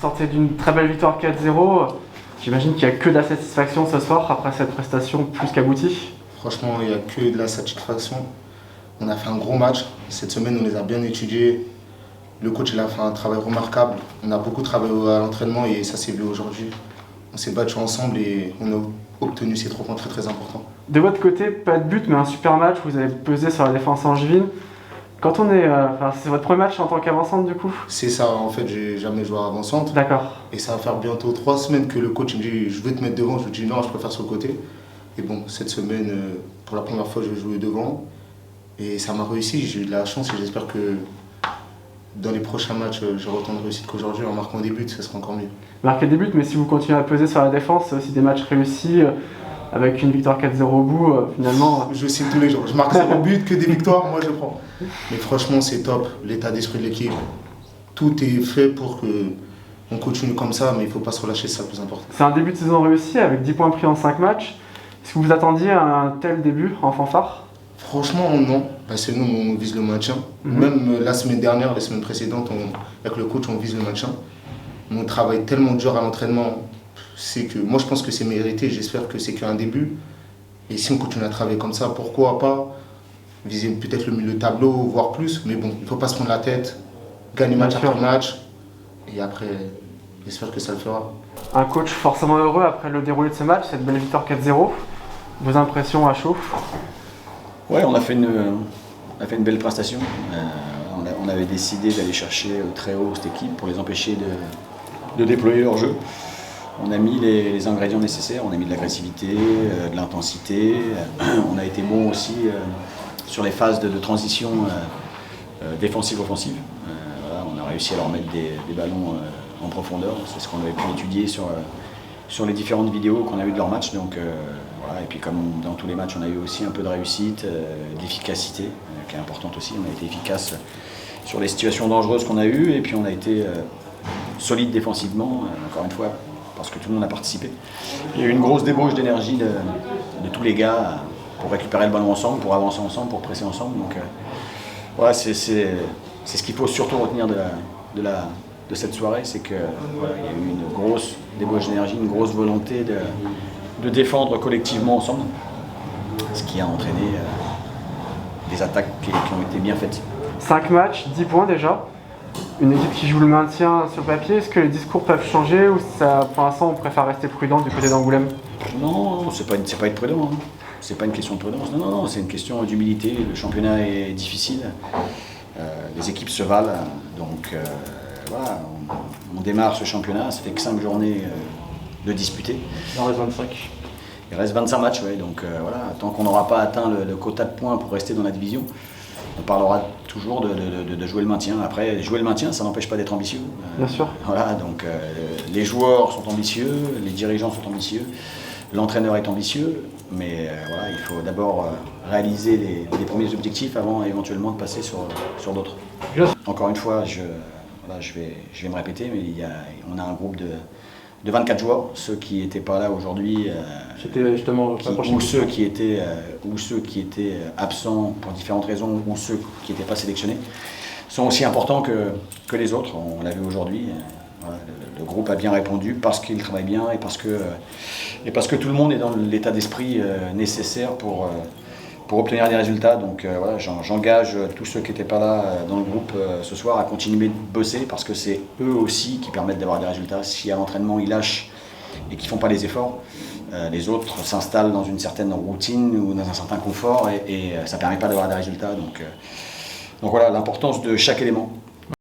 Sortez d'une très belle victoire 4-0. J'imagine qu'il n'y a que de la satisfaction ce soir après cette prestation plus qu'aboutie. Franchement, il n'y a que de la satisfaction. On a fait un gros match. Cette semaine, on les a bien étudiés. Le coach il a fait un travail remarquable. On a beaucoup travaillé à l'entraînement et ça s'est vu aujourd'hui. On s'est battu ensemble et on a obtenu ces 3 points très très importants. De votre côté, pas de but, mais un super match. Vous avez pesé sur la défense angevine. Quand on est, c'est votre premier match en tant qu'avancante du coup? C'est ça, en fait, j'ai jamais joué à avant-centre. D'accord. Et ça va faire bientôt 3 semaines que le coach me dit je veux te mettre devant. Je lui dis non, je préfère sur le côté. Et bon, cette semaine, pour la première fois, je vais jouer devant. Et ça m'a réussi, j'ai eu de la chance et j'espère que dans les prochains matchs, j'aurai autant de réussite qu'aujourd'hui en marquant des buts, ça sera encore mieux. Marquer des buts, mais si vous continuez à peser sur la défense, c'est aussi des matchs réussis avec une victoire 4-0 au bout, finalement. Je signe tous les jours. Je marque 0 but, que des victoires, moi je prends. Mais franchement, c'est top, l'état d'esprit de l'équipe. Tout est fait pour qu'on continue comme ça, mais il ne faut pas se relâcher, c'est ça le plus important. C'est un début de saison réussi avec 10 points pris en 5 matchs. Est-ce que vous attendiez à un tel début en fanfare? Franchement, non, parce que nous, on vise le maintien. Même la semaine dernière, les semaines précédentes, avec le coach, on vise le maintien. On travaille tellement dur à l'entraînement. Moi, je pense que c'est mérité. J'espère que c'est qu'un début. Et si on continue à travailler comme ça, pourquoi pas viser peut-être le milieu de tableau, voire plus. Mais bon, il ne faut pas se prendre la tête. Gagner match après match. Et après, j'espère que ça le fera. Un coach forcément heureux après le déroulé de ce match, cette belle victoire 4-0. Vos impressions à chaud? Ouais, on a fait une belle prestation. On avait décidé d'aller chercher très haut cette équipe pour les empêcher de déployer leur jeu. On a mis les ingrédients nécessaires, on a mis de l'agressivité, de l'intensité. On a été bon aussi sur les phases de transition défensive-offensive. Voilà, on a réussi à leur mettre des ballons en profondeur. C'est ce qu'on avait pu étudier sur les différentes vidéos qu'on a eues de leur match. Donc, voilà. Et puis comme dans tous les matchs, on a eu aussi un peu de réussite, d'efficacité, qui est importante aussi. On a été efficace sur les situations dangereuses qu'on a eues et puis on a été solide défensivement, encore une fois, parce que tout le monde a participé. Il y a eu une grosse débauche d'énergie de tous les gars pour récupérer le ballon ensemble, pour avancer ensemble, pour presser ensemble. Donc voilà, c'est ce qu'il faut surtout retenir de cette soirée, c'est qu'il voilà, y a eu une grosse débauche d'énergie, une grosse volonté de défendre collectivement ensemble, ce qui a entraîné des attaques qui ont été bien faites. 5 matchs, 10 points déjà. Une équipe qui joue le maintien sur le papier, est-ce que les discours peuvent changer ou ça, pour l'instant on préfère rester prudent du côté d'Angoulême? Non, c'est pas être prudent. Hein. C'est pas une question de prudence. Non, c'est une question d'humilité. Le championnat est difficile. Les équipes se valent. Donc voilà, on démarre ce championnat. Ça fait que 5 journées de disputer. Il en reste 25. Il reste 25 matchs, ouais, donc voilà. Tant qu'on n'aura pas atteint le quota de points pour rester dans la division, on parlera toujours de jouer le maintien. Après, jouer le maintien, ça n'empêche pas d'être ambitieux. Bien sûr. Voilà, donc les joueurs sont ambitieux, les dirigeants sont ambitieux, l'entraîneur est ambitieux, mais voilà, il faut d'abord réaliser les premiers objectifs avant éventuellement de passer sur d'autres. Encore une fois, je vais me répéter, mais on a un groupe de 24 joueurs, ceux qui n'étaient pas là aujourd'hui, ou ceux qui étaient absents pour différentes raisons, ou ceux qui n'étaient pas sélectionnés, sont aussi importants que les autres. On l'a vu aujourd'hui. Voilà, le groupe a bien répondu parce qu'il travaille bien et parce que tout le monde est dans l'état d'esprit nécessaire pour obtenir des résultats. Donc voilà, j'engage tous ceux qui n'étaient pas là dans le groupe ce soir à continuer de bosser parce que c'est eux aussi qui permettent d'avoir des résultats. Si à l'entraînement ils lâchent et qu'ils ne font pas les efforts, les autres s'installent dans une certaine routine ou dans un certain confort et ça ne permet pas d'avoir des résultats. Donc voilà l'importance de chaque élément.